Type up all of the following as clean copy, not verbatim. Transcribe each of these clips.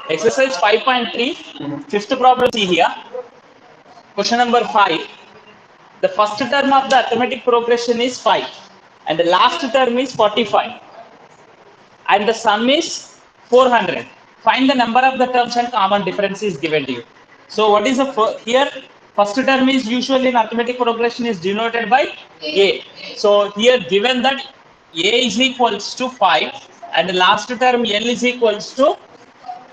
Exercise 5.3, fifth problem. See here. Question number 5. The first term of the arithmetic progression is 5 and the last term is 45 and the sum is 400. Find the number of the terms and common difference is given to you. So what is the here? First term is usually in arithmetic progression is denoted by a. So here given that a is equals to 5 and the last term l is equals to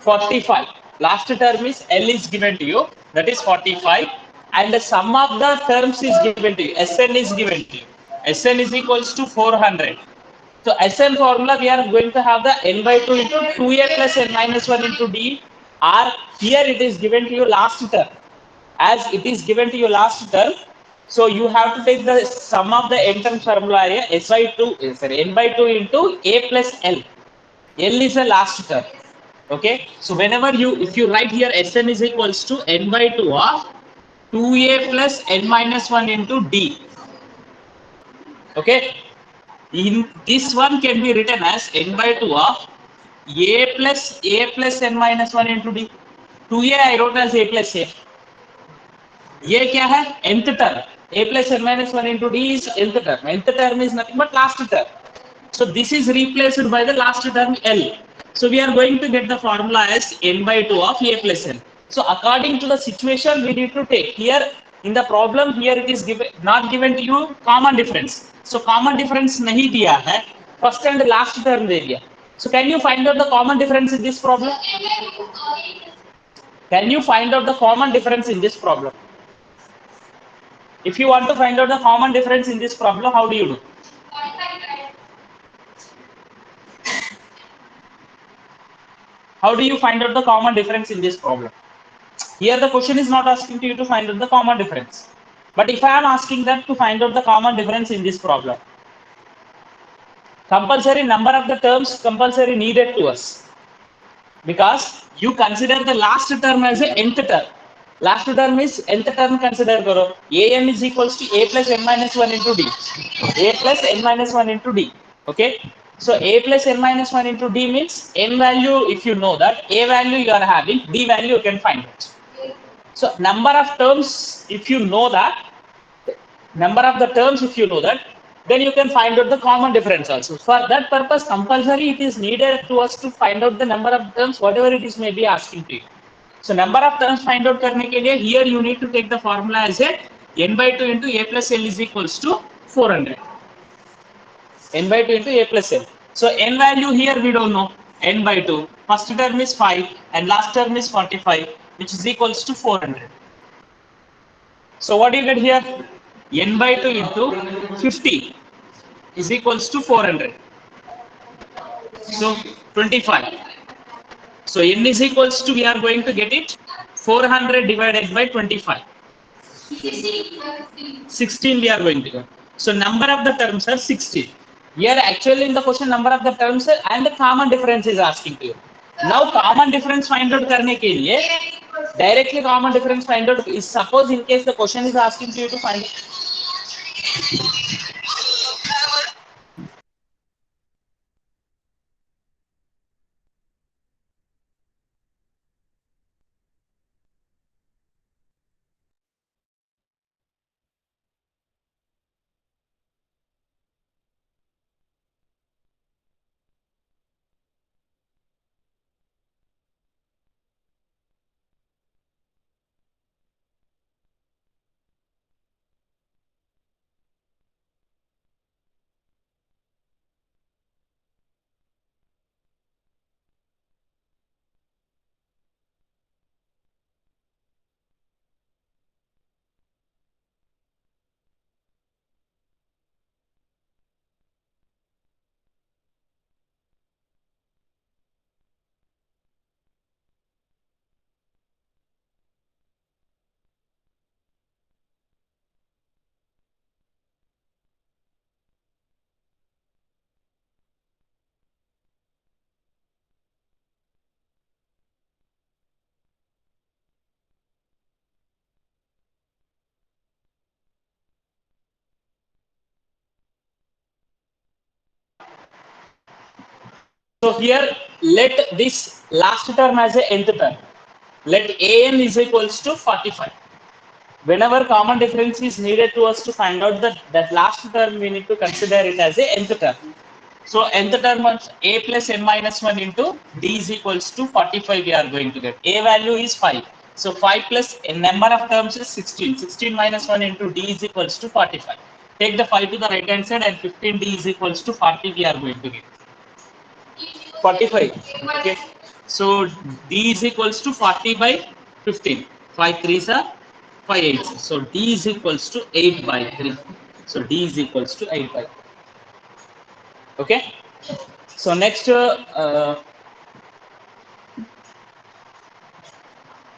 45. Last term is L is given to you, that is 45, and the sum of the terms is given to you, Sn is given to you. Sn is equals to 400. So Sn formula we are going to have the n by 2 into 2a plus n minus 1 into d, or here it is given to you last term. As it is given to you last term, so you have to take the sum of the n term formula area s by 2, sorry, n by 2 into a plus l. L is the last term. Okay. So whenever you, if you write here Sn is equals to n by 2 of 2a plus n minus 1 into d. Okay. In this one can be written as n by 2 of a plus n minus 1 into d. 2a I wrote as a plus a. ये क्या है nth term. A plus n minus 1 into d is nth term. Nth term is nothing but last term. So this is replaced by the last term L. So we are going to get the formula as n by 2 of a plus n. So according to the situation we need to take here in the problem, here it is given, not given to you common difference. So common difference nahi diya hai, first and last term de diya. So can you find out the common difference in this problem? Can you find out the common difference in this problem? If you want to find out the common difference in this problem, how do you do? How do you find out the common difference in this problem? Here the question is not asking you to find out the common difference. But if I am asking that to find out the common difference in this problem, compulsory number of the terms compulsory needed to us. Because you consider the last term as a nth term. Last term is nth term consider karo. An is equals to a plus n minus 1 into d. A plus n minus 1 into d. Okay. So a plus n minus 1 into d means n value, if you know that, a value you are having, d value you can find it. So number of terms, if you know that, number of the terms, if you know that, then you can find out the common difference also. For that purpose, compulsory it is needed to us to find out the number of terms, whatever it is may be asking to you. So number of terms find out करने के लिए here you need to take the formula as a n by 2 into a plus l is equals to 400. N by 2 into a plus l. So n value here we don't know. N by 2. First term is 5 and last term is 45, which is equals to 400. So what do you get here? N by 2 into 50 is equals to 400. So 25. So n is equals to, we are going to get it 400 divided by 25. 16 we are going to get. So number of the terms are 16. Here actually in the question number of the terms and the common difference is asking to you. Now common difference find out करने के लिए directly common difference find out is, suppose in case the question is asking to you to find. So here let this last term as a nth term. Let an is equals to 45. Whenever common difference is needed to us to find out that last term, we need to consider it as a nth term. So nth term of a plus n minus 1 into d is equals to 45 we are going to get. A value is 5. So 5 plus a number of terms is 16. 16 minus 1 into d is equals to 45. Take the 5 to the right hand side and 15d is equals to 40 we are going to get. 45. Okay. So d is equals to 40 by 15. 5 3s are 5 8s. So d is equals to 8 by 3. So d is equals to 8 by 3. Okay. So next,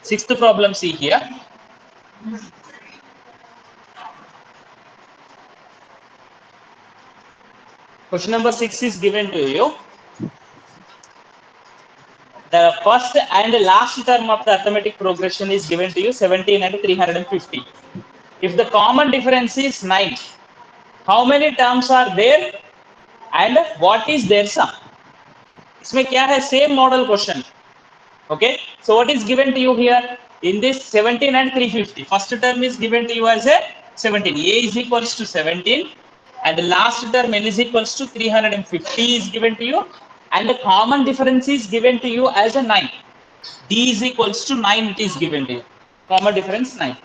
sixth problem, see here. Question number 6 is given to you. The first and last term of the arithmetic progression is given to you 17 and 350. If the common difference is 9, how many terms are there and what is their sum? इसमें क्या है? Same model question. Okay, so what is given to you here in this 17 and 350? First term is given to you as a 17. A is equals to 17 and the last term n is equals to 350 is given to you, and the common difference is given to you as a 9. D is equals to 9, it is given to you. Common difference 9.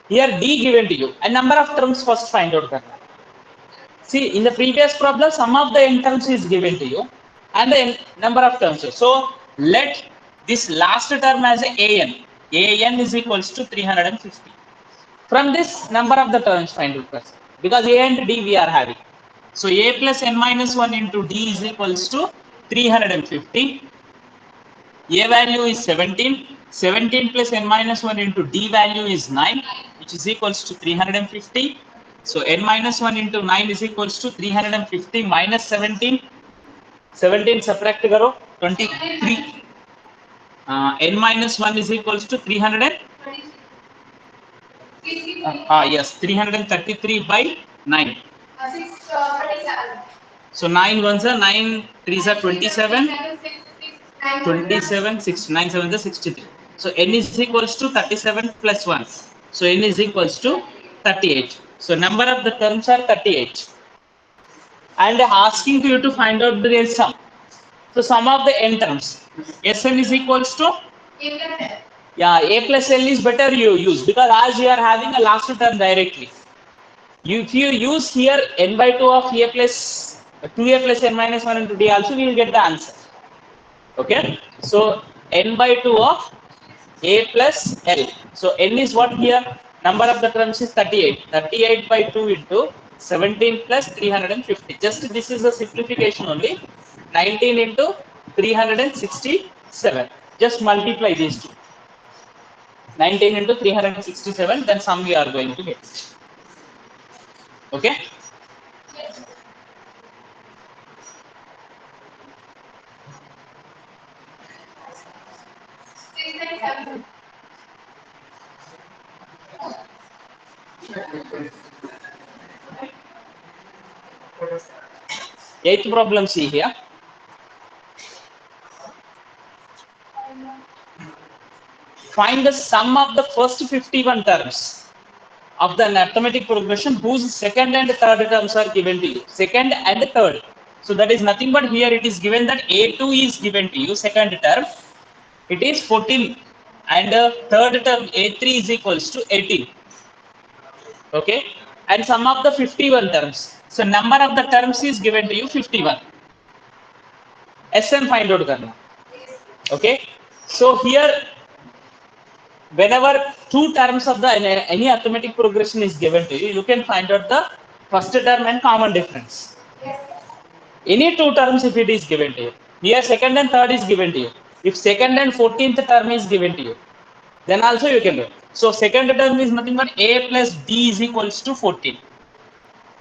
Here D given to you, and number of terms first find out karna. See, in the previous problem, sum of the n terms is given to you and the number of terms. So let this last term as a an. An is equals to 350. From this number of the terms find out first, because a and d we are having. So a plus n minus 1 into d is equals to 350. A value is 17. 17 plus n minus 1 into d value is 9, which is equals to 350. So n minus 1 into 9 is equals to 350 minus 17. 17 subtract karo, 23. N minus 1 is equals to 300. Yes, 333 by 9. So 9 ones are 9 3s are 27. 27, 6, 9 7 is 63. So n is equals to 37 plus 1. So n is equals to 38. So number of the terms are 38. And asking you to find out the sum. So sum of the n terms. Sn is equals to? Yeah, a plus l is better you use, because as you are having a last term directly. If you use here n by 2 of a plus 2a plus n minus 1 into d also, we will get the answer. Okay, so n by 2 of a plus l. So n is what here? Number of the terms is 38. 38 by 2 into 17 plus 350. Just this is a simplification only. 19 into 367. Just multiply these two. 19 into 367. Then sum we are going to get. Okay. Eighth problem, see here. Find the sum of the first 51 terms of the arithmetic progression whose second and third terms are given to you. Second and third. So that is nothing but here it is given that A2 is given to you, second term. It is 14 and third term A3 is equals to 18. Okay. And sum of the 51 terms. So number of the terms is given to you 51. Sn find out karna. Okay. So here whenever two terms of the any arithmetic progression is given to you, you can find out the first term and common difference. Any two terms if it is given to you. Here second and third is given to you. If second and 14th term is given to you, then also you can do it. So second term is nothing but a plus d is equals to 14.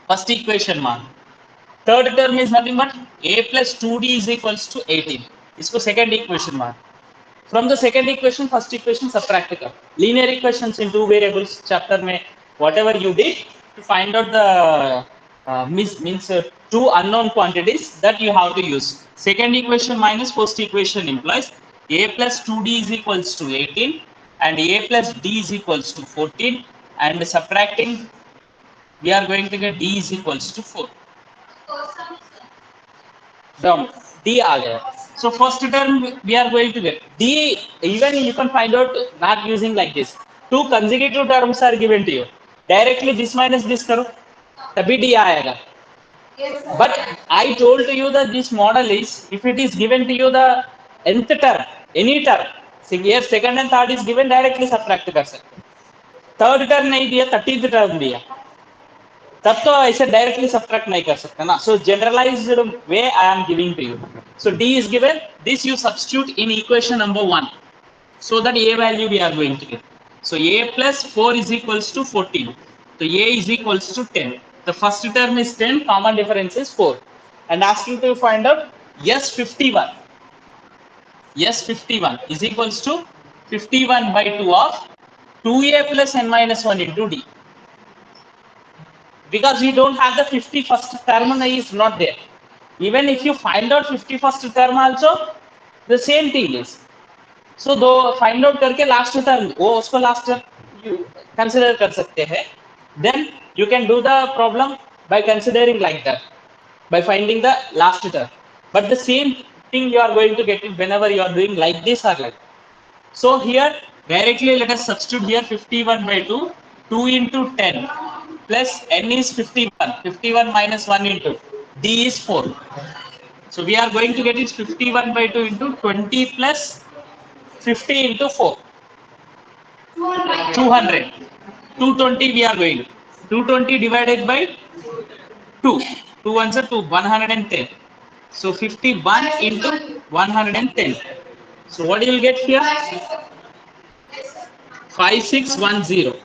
First equation mark. Third term is nothing but a plus 2d is equals to 18. इसको second equation mark. From the second equation, first equation subtract कर. Linear equations in two variables chapter में whatever you did to find out the means two unknown quantities that you have to use. Second equation minus first equation implies a plus 2d is equals to 18 and a plus d is equals to 14, and subtracting we are going to get d is equals to 4. Down d आ गया. So first term we are going to get d. Even you can find out not using like this. Two consecutive terms are given to you. Directly this minus this करो तभी d आएगा. But I told to you that this model is, if it is given to you the nth term, any term, here second and third is given, directly subtract कर सकते. Third term नहीं दिया, 30th term दिया, तब तो ऐसे directly subtract नहीं कर सकते ना. So generalised way I am giving to you. So D is given, this you substitute in equation number 1 so that a value we are going to get. So a plus 4 is equals to 14. So a is equals to 10. The first term is 10, common difference is 4. And asking to find out S51. S51 is equals to 51 by 2 of 2a plus n minus 1 into d. Because we don't have the 51st term is not there. Even if you find out 51st term also, the same thing is. So दो find out करके last term वो उसको last term you consider कर सकते हैं. Then you can do the problem by considering like that, by finding the last term. But the same thing you are going to get it whenever you are doing like this or like. So here directly let us substitute here 51 by 2, 2 into 10 plus n is 51, 51 minus 1 into d is 4. So we are going to get it 51 by 2 into 20 plus 50 into 4. 200. 220 we are going. 220 divided by 2. 2 ones are 2, 110. So 51 into 110. So what you will get here? 5610.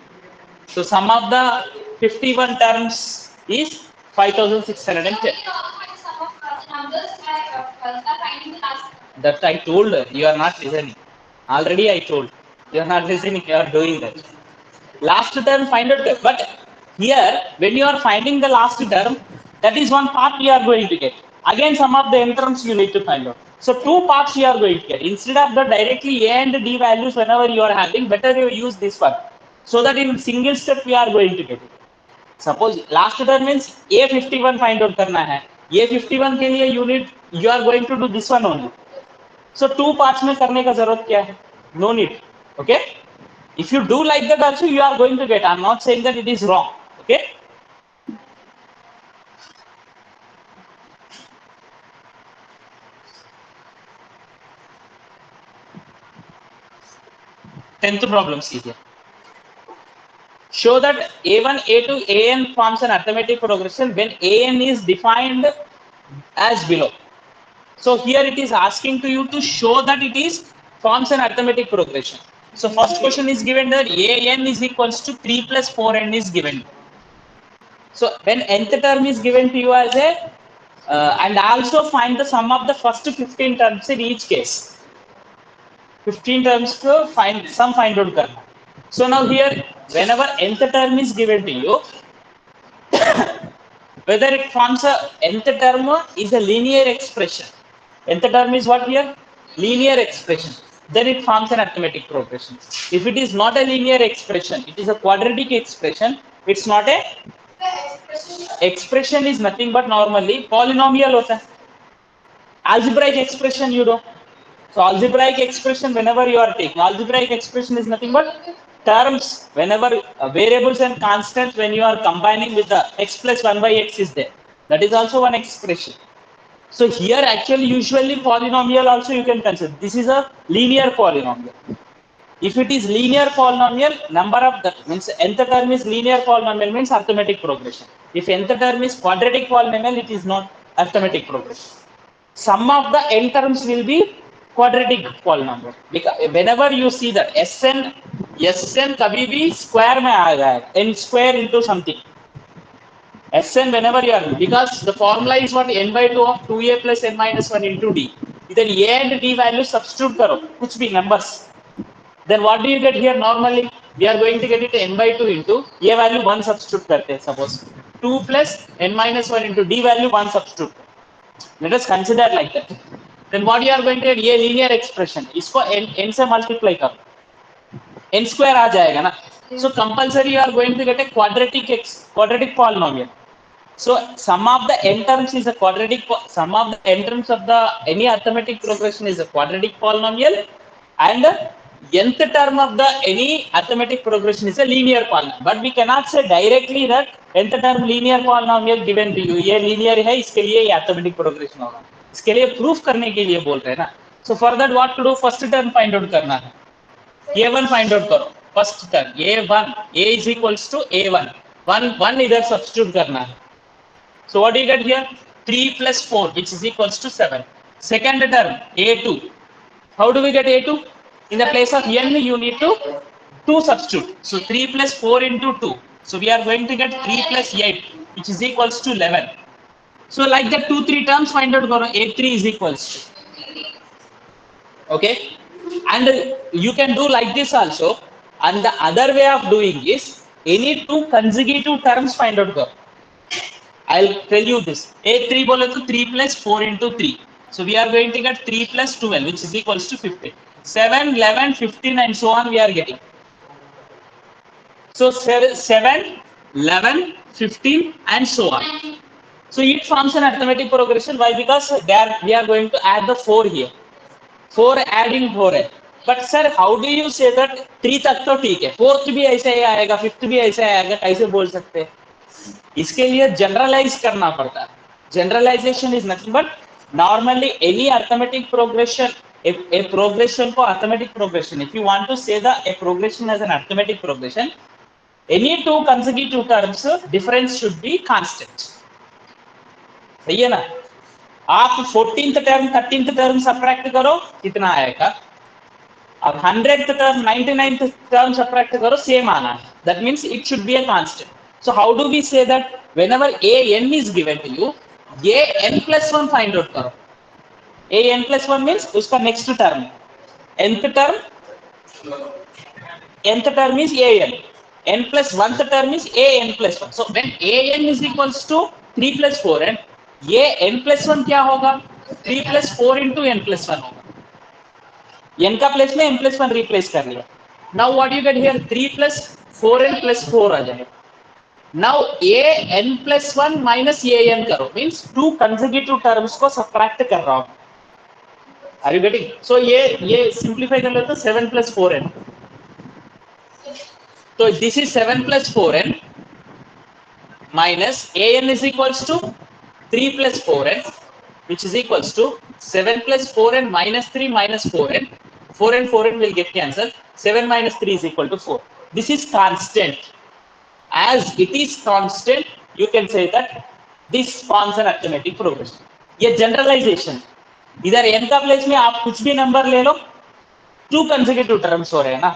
So sum of the 51 terms is 5610. That I told her, you are not listening. Already I told. You are not listening, you are doing that. Last term find out. But here, when you are finding the last term, that is one part you are going to get. Again, some of the n terms you need to find out. So two parts you are going to get. Instead of the directly a and d values whenever you are having, better you use this one. So that in single step we are going to get it. Suppose last term means A51 find out करना है. A51 के लिए you are going to do this one only. So two parts में करने का जरूरत क्या है? No need. Okay? If you do like that also, you are going to get. I am not saying that it is wrong. Okay? Tenth problem, see here. Show that A1, A2, AN forms an arithmetic progression when AN is defined as below. So here it is asking to you to show that it is forms an arithmetic progression. So first question is given that AN is equals to 3 plus 4n is given. So when nth term is given to you as a and also find the sum of the first 15 terms in each case. 15 terms to find out karna. So now here whenever nth term is given to you, whether it forms a nth term is a linear expression. Nth term is what here? Linear expression. Then it forms an arithmetic progression. If it is not a linear expression, it is a quadratic expression. It's not a expression is nothing but normally polynomial hota hai. Algebraic expression you know. So algebraic expression whenever you are taking, algebraic expression is nothing but terms whenever variables and constants when you are combining with the x plus 1 by x is there. That is also one expression. So here actually usually polynomial also you can consider. This is a linear polynomial. If it is linear polynomial, number of the means nth term is linear polynomial means arithmetic progression. If nth term is quadratic polynomial, it is not arithmetic progression. Sum of the n terms will be quadratic polynomial. Because whenever you see that Sn कभी भी square में आ जाएगा, n square into something. Sn whenever you are, because the formula is what n by 2 of 2a plus n minus 1 into d. Either a and d value substitute करो, कुछ भी numbers. Then what do you get here? Normally we are going to get it n by 2 into a value 1 substitute करते हैं suppose. 2 plus n minus 1 into d value 1 substitute. Let us consider like that. Then what you are going to get, ये linear expression, इसको n से multiply करो, n square आ जाएगा ना. So compulsory you are going to get a quadratic polynomial. So sum of the n terms is a quadratic. Sum of the n terms of the any arithmetic progression is a quadratic polynomial, and nth term of the any arithmetic progression is a linear polynomial. But we cannot say directly that nth term linear polynomial given to you. ये linear है, इसके लिए ये arithmetic progression होगा. इसके लिए proof करने के लिए बोल रहे हैं ना. So for that what to do? First term find out करना है. A1 find out करो. First term A1, A is equals to A1. One इधर substitute करना है. So what do you get here? 3 plus 4, which is equals to 7. Second term, A2. How do we get A2? In the place of n, you need to 2 substitute. So 3 plus 4 into 2. So we are going to get 3 plus 8, which is equals to 11. So like that 2, 3 terms find out, A3 is equals to. Okay? And you can do like this also. And the other way of doing is, any 2 consecutive terms find out. I'll tell you this. A3 बोले तो 3 plus 4 into 3. So we are going to get 3 plus 12, which is equals to 15. 7, 11, 15, and so on we are getting. So 7, 11, 15, and so on. So it forms an arithmetic progression. Why? Because we are going to add the 4 here. 4 adding 4 है. But sir, how do you say that 3 तक तो ठीक है, 4th भी ऐसा ही आएगा, 5th भी ऐसा ही आएगा, कैसे बोल सकते हैं? इसके लिए जनरलाइज करना पड़ता है. Generalisation is nothing but normally any arithmetic progression, a progression को arithmetic progression, if you want to say the a progression as an arithmetic progression, any 2 consecutive terms difference should be constant. सही है ना. आप 14th term 13th term subtract करो, कितना आएगा. अब 100th term 99th term subtract करो, same आना है. That means it should be a constant. So how do we say that whenever a n is given to you, a n plus 1 find out करो. a n plus 1 means उसका next term. nth term is a n. n plus 1th term is a n plus 1. So when a n is equals to 3 plus 4 n, ये n plus 1 क्या होगा? 3 plus 4 into n plus 1 होगा. n का place में n plus 1 replace कर लिया. Now what you get here? 3 plus 4n plus 4 आ जाएगा. Now a n plus 1 minus a n करो, means 2 consecutive terms को subtract कर रहा हूँ. Are you getting? So ये simplify कर लेते 7 plus 4n. So this is 7 plus 4n minus a n is equals to 3 plus 4n, which is equals to 7 plus 4n minus 3 minus 4n. 4n will get cancelled. 7 minus 3 is equal to 4. This is constant. As it is constant, you can say that this forms an arithmetic progression. ये generalization. इधर n का place में आप कुछ भी number ले लो, 2 consecutive terms हो रहे हैं ना.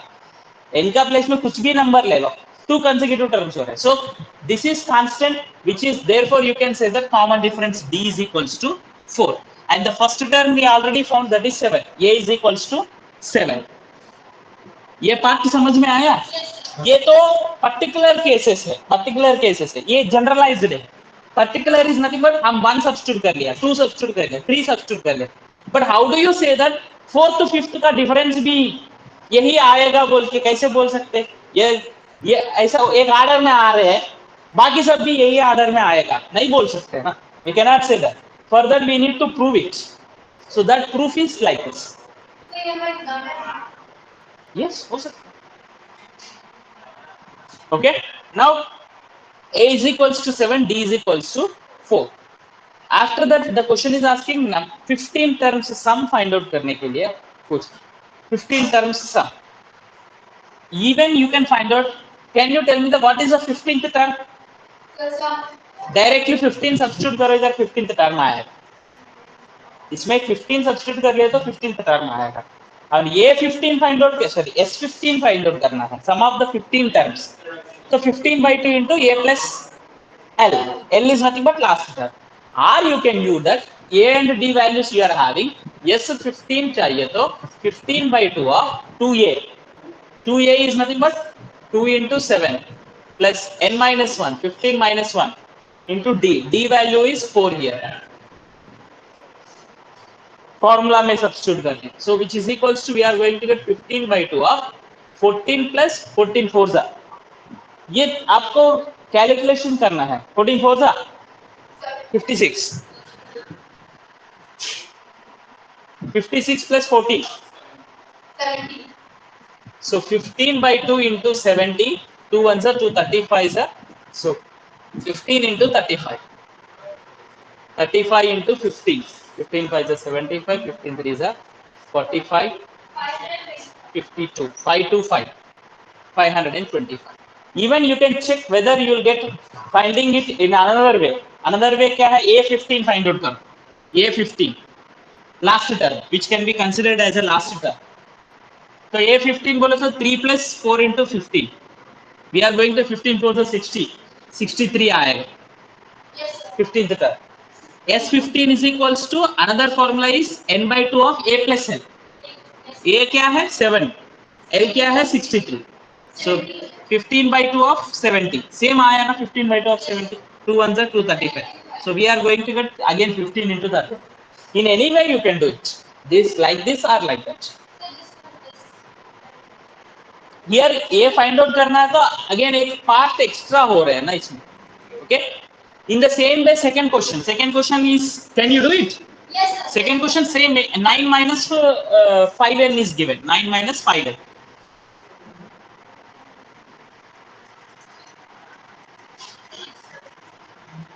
n का प्लेस में कुछ भी नंबर ले लो, 2 consecutive terms हो रहे हैं. So this is constant, which is therefore you can say that common difference d is equals to 4. And the first term we already found, that is 7. a is equals to 7. ये part समझ में आया? ये तो particular cases है, ये generalised है. Particular is nothing but हम 1 सब्स्टिट्यूट कर लिया, 2 सब्स्टिट्यूट कर लिया, 3 सब्स्टिट्यूट कर लिया. But how do you say that 4th to 5th का डिफरेंस भी यही आएगा बोल के कैसे बोल सकते? ये ऐसा एक आर्डर में आ रहे हैं, बाकी सब भी यही आर्डर में आएगा, नहीं बोल सकते ना. We can not say that. Further we need to prove it. So that proof is like this. Yes, हो सकता. Okay, now a is equals to 7, d is equals to 4. After that the question is asking 15 terms sum find out करने के लिए कुछ 15 terms sum. Even you can find out. Can you tell me the what is the 15th term? Directly 15 substitute करो, इधर 15th term आएगा. इसमें 15 substitute कर लिया तो 15th term आएगा. और ये 15 find out, sorry S15 find out करना है, सम ऑफ द 15 टर्म्स. तो 15/2 into a plus l. L is nothing but last term. Or you can use that a and d values you are having. S15 चाहिए तो 15/2 of 2a. 2a is nothing but 2 into 7 plus n minus 1. 15 minus 1. into D. D value is 4 here. Formula में substitute करके so which is equals to we are going to get 15 by 2 of 14 plus 14 4 जा ये आपको calculation करना है 14 4 जा 56 56 plus 14 70 so 15 by 2 into 70 2 ones are 235 are so 15 into 35 35 into 15 15 5 is 75 15 3 is 45 52 5 to 5 525 even you can check whether you will get finding it in another way क्या है A15 find out करो A15 last term which can be considered as a last term तो A15 बोले तो 3 plus 4 into 15 we are going to 15 4 to 60 63 आएगा 15th term S15 is equals to another formula is n by 2 of A plus L A क्या है 7 L क्या है 63 so 15 by 2 of 70 same आया ना 15 by 2 of 70 2 ones are 235 so we are going to get again 15 into that in any way you can do it this like this or like that here A find out करना है तो again एक part extra हो रहा है ना इसमें okay in the same way second question is can you do it yes sir. Second question same 9 minus 5n is given 9 minus 5n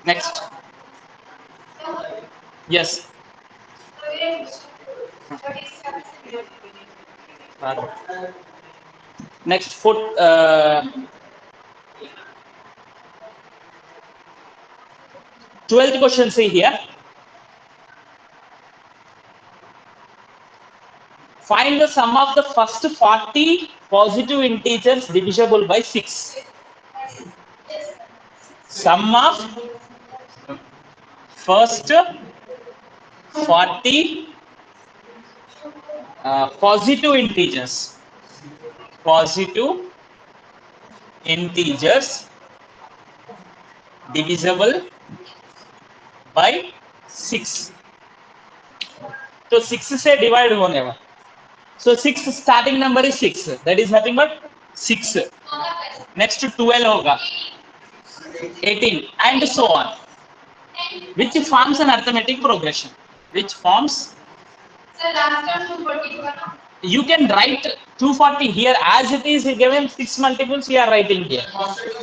next yes next foot 12th question see here find the sum of the first 40 positive integers divisible by 6 sum of first 40 positive integers divisible by 6 तो 6 से divide होने वाला so 6 starting number is 6 that is nothing but 6 next 12 होगा 18 and so on which forms an arithmetic progression which forms so last term 240 you can write 240 here as it is given 6 multiples you are writing here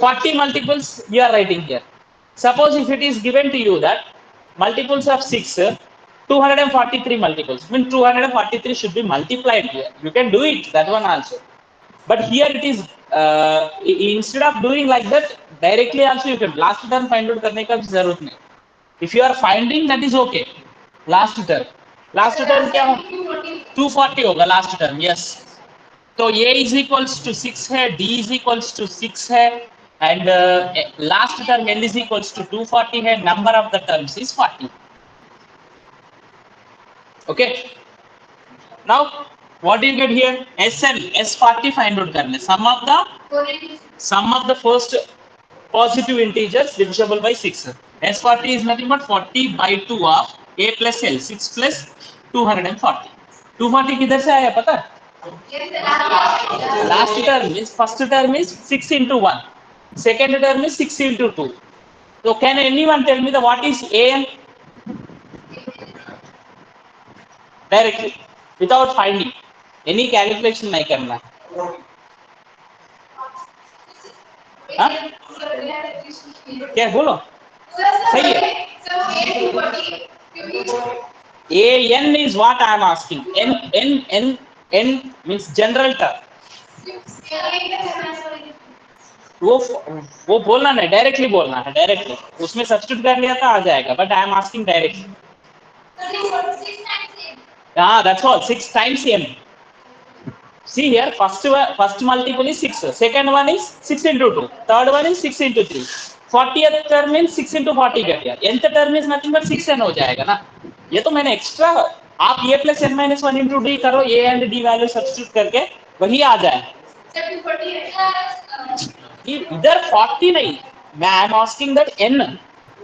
40 multiples you are writing here suppose if it is given to you that multiples of 6 243 multiples mean 243 should be multiplied here you can do it that one also but here it is instead of doing like that directly also you can last term find out करने का जरूरत नहीं if you are finding that is okay last term क्या हो 240 होगा last term yes तो A is equals to 6 है D is equals to 6 है and last term L is equals to 240 है number of the terms is 40 okay now what do you get here SN S40 find out करने sum of the first positive integers divisible by 6 S40 is nothing but 40 by 2 of A plus L 6 plus 240 240 किधर से आया पता last term is first term is 6 into 1 second term is 6 into 2 so can anyone tell me the what is AN directly without finding any calculation नहीं करना हाँ क्या बोलो सही है AN is what I am asking N means general term वो बोलना नहीं डायरेक्टली बोलना है डायरेक्टली उसमें सब्स्टिट्यूट कर लिया था आ जाएगा but I am asking directly हाँ that's all 6 times n see here first multiple is 6 second one is 6 into 2 third one is 6 into 3 40th term means 6 into 40 कर दिया nth term is nothing but 6n हो जाएगा ना ये तो मैंने extra आप A plus n minus 1 into D करो A and D value substitute करके वही आ जाए इधर 40 नहीं मैं I am asking that n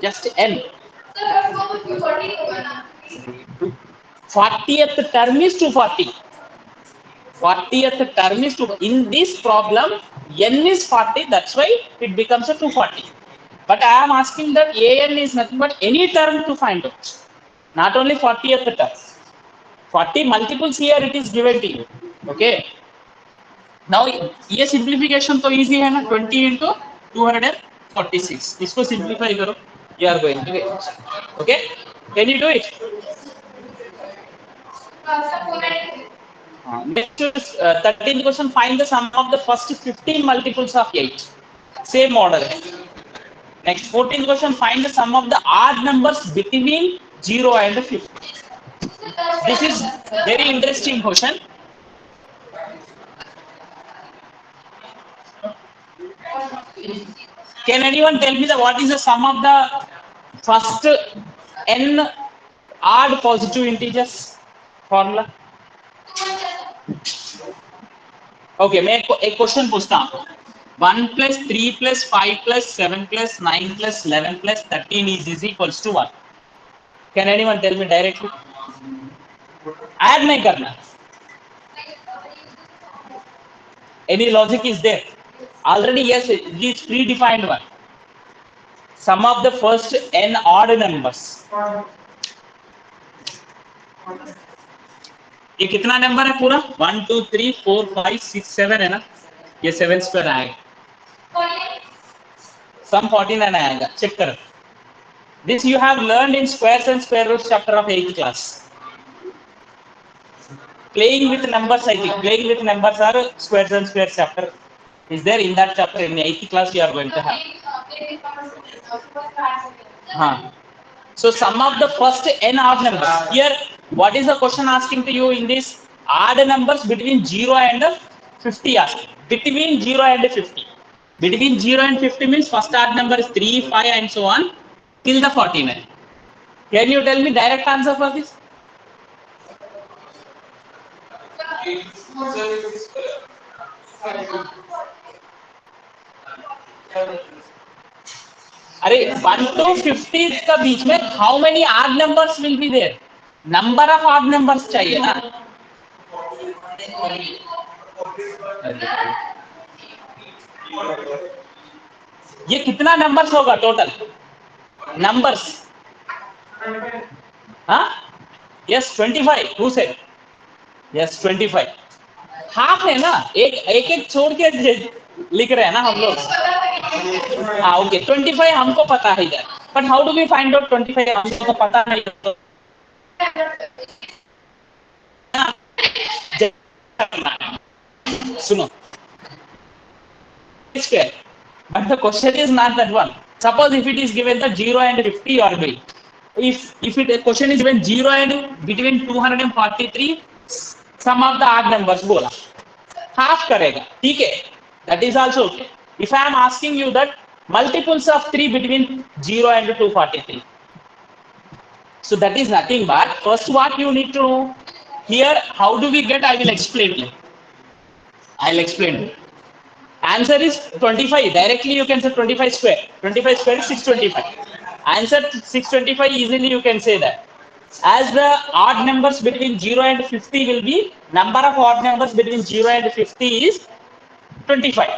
just n. 40th term is 240. 40th term is 2. In this problem, n is 40. That's why it becomes a 240. But I am asking that an is nothing but any term to find out. Not only 40th term. 40 multiples here it is given to you. Okay. Now ये simplification तो easy है ना 20 into 246. इसको simplify करो. You are going to get. Okay. Can you do it? Next is 13th question. Find the sum of the first 15 multiples of 8. Same order. Next 14th question. Find the sum of the odd numbers between 0 and 50. This is very interesting question. Can anyone tell me what is the sum of the first n odd positive integers formula? Okay, मैं एक question पूछता हूँ. 1 plus 3 plus 5 plus 7 plus 9 plus 11 plus 13 is equals to 1. Can anyone tell me directly? Add नहीं करना. Any logic is there? Already yes, it is predefined one. Sum of the first n odd numbers. ये कितना number है पूरा? 1 2 3 4 5 6 7 है ना? ये 7 square आएगा. Sum 49 आएगा. चेक करो. This you have learned in squares and square roots chapter of 8th class. Playing with numbers, I think. Playing with numbers are squares and squares chapter. Is there in that chapter in 8th class you are going to have? So sum of the first n odd numbers. Here, what is the question asking to you in this? Odd numbers between 0 and 50 asking. Between 0 and 50. Between 0 and 50 means first odd number is 3, 5 and so on till the 49. Can you tell me direct answer for this? अरे 1 to 50 का बीच में how many odd numbers will be there? Number of odd numbers चाहिए ना? ये कितना numbers होगा total? Numbers? हाँ? Yes, 25. Who said? Yes, 25. Half है ना? एक छोड़ के लिख रहे हैं ना हम लोग. हाँ, ओके. 25 हमको पता है यार. But how do we find out 25? हमको पता नहीं. सुनो. Square. But the question is not that one. Suppose if it is given the 0 and 50 or be. If it question is given 0 and between 243, sum of the odd numbers बोला. Half करेगा. ठीक है. That is also okay. If I am asking you that multiples of 3 between 0 and 243. So that is nothing but first what you need to know. Here, how do we get? I will explain you. I'll explain you. Answer is 25. Directly you can say 25 square. 25 square is 625. Answer 625 easily you can say that. As the odd numbers between 0 and 50 will be, number of odd numbers between 0 and 50 is 25.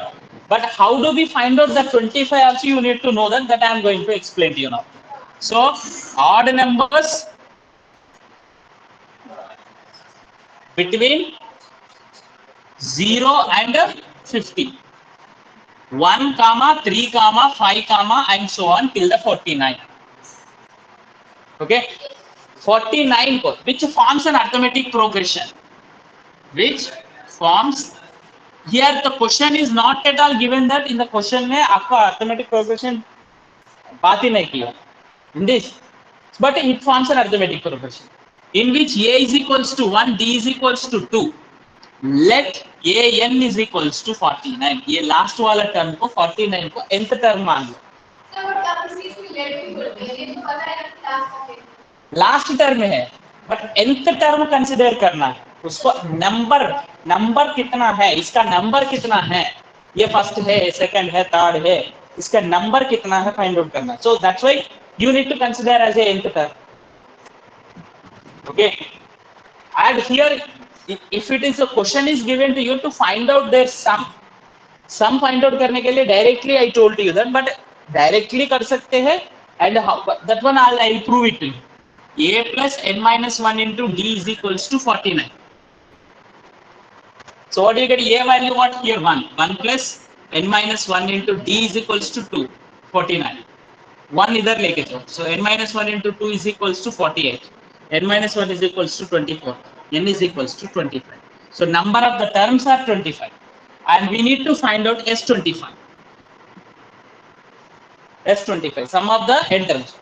But how do we find out that 25 also you need to know that I am going to explain to you now. So odd numbers between 0 and 50. 1, 3, 5, and so on till the 49. Okay. 49 which forms an arithmetic progression. Which forms. Here the question is not at all given that in the question में आपका arithmetic progression बात ही नहीं किया. In this, but it forms an arithmetic progression in which a is equals to 1, d is equals to 2. Let a n is equals to 49. ये last वाला term को 49 को nth term मान लो. Last term है, but nth term consider करना है. उसको number कितना है, इसका नंबर कितना है, ये फर्स्ट है, सेकंड है, थर्ड है, इसका नंबर कितना है फाइंड आउट करना. So that's why you need to consider as a nth term. Okay, and here if it is a question is given to you to find out their sum find out करने के लिए directly I told you that, but directly कर सकते हैं, and how, that one I'll prove it to you. A plus n minus 1 into d is equals to 49. So what do you get? A value what here? 1 plus n minus 1 into d is equals to 2, 49. 1 इधर लेके जाओ. So n minus 1 into 2 is equals to 48. N minus 1 is equals to 24. N is equals to 25. So number of the terms are 25. And we need to find out S25. S25, sum of the n terms.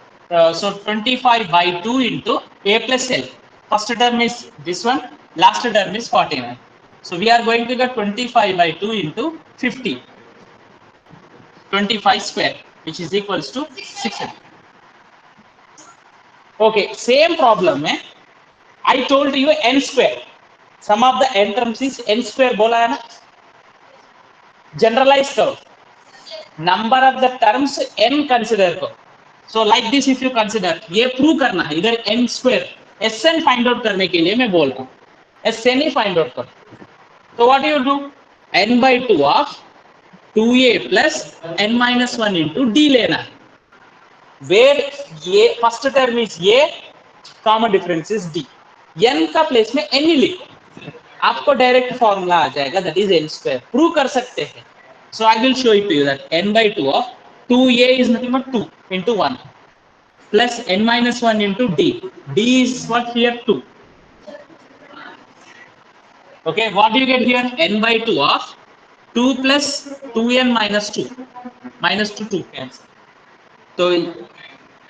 So 25 by 2 into A plus L. First term is this one, last term is 49. So we are going to get 25 by 2 into 50. 25 square, which is equals to 600. Okay, same problem है. I told you n square. Sum of the n terms is n square बोला है ना? Generalize करो. Number of the terms n consider करो. So like this if you consider, ये prove करना है. इधर n square, Sn find out करने के लिए मैं बोल रहा हूँ. Sn ही find out करो. So what do you do? N by 2 of 2a plus n minus 1 into d लेना है. Where a first term is a, common difference is d. n का प्लेस में n ही लिखो, आपको डायरेक्ट फॉर्मूला आ जाएगा, that is n square. Prove कर सकते हैं. So I will show it to you that n by 2 of 2a is nothing but 2 into 1 plus n minus 1 into d. d is what here 2. Okay, what do you get here? N by 2 of 2 plus 2n minus 2. Minus 2 cancel. So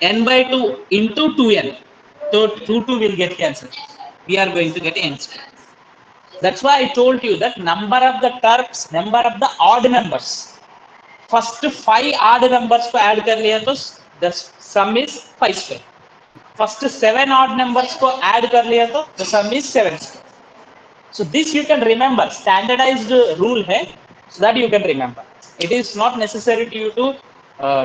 n by 2 into 2n. So 2 will get cancelled. We are going to get n square. That's why I told you that number of the terms, number of the odd numbers. First 5 odd numbers को add कर लिया तो the sum is 5 square. First 7 odd numbers को add कर लिया तो the sum is 7 square. So this you can remember. Standardized rule है, so that you can remember. It is not necessary to you to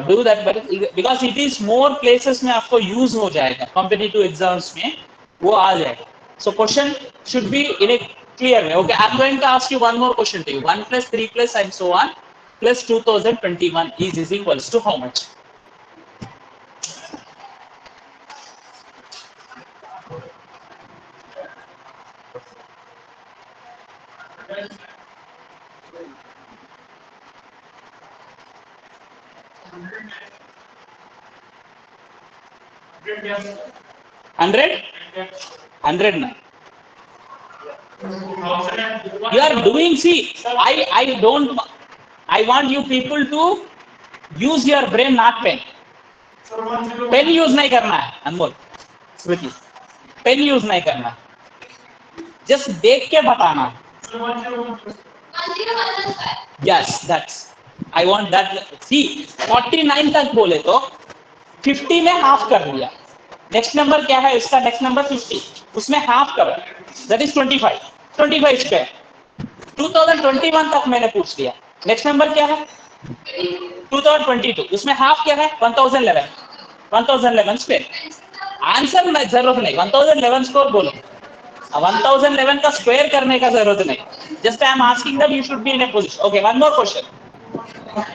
do that, but because it is more places में आपको use हो जाएगा. Competitive exams में वो आ जाएगा. So question should be in a clear way. Okay, I'm going to ask you one more question to you. 1 plus 3 plus and so on plus 2021 is equals to how much? Hundred now. You are doing, see, I want you people to use your brain, not pen. Pen use नहीं करना है, अनमोल, स्मृति. Pen use नहीं करना. Just देख के बताना. Yes, that's. I want that. See, 49 तक बोले तो 50 में हाफ कर दिया. नेक्स्ट नंबर क्या है इसका? नेक्स्ट नंबर 50, उसमें हाफ करो, दैट इज 25. 25 स्क्वायर. 2021 तक मैंने पूछ लिया. नेक्स्ट नंबर क्या है? 2022, उसमें हाफ क्या है? 1011. 1011 स्क्वायर. आंसर में जरूरत नहीं, 1011 स्क्वायर बोलो. 1011 का स्क्वायर करने का जरूरत नहीं. Just I am asking that you should be in A position. Okay, one more question.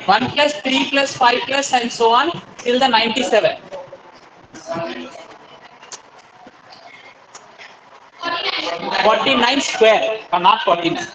1 plus 3 plus 5 plus and so on till the 97. 49 square or not 49.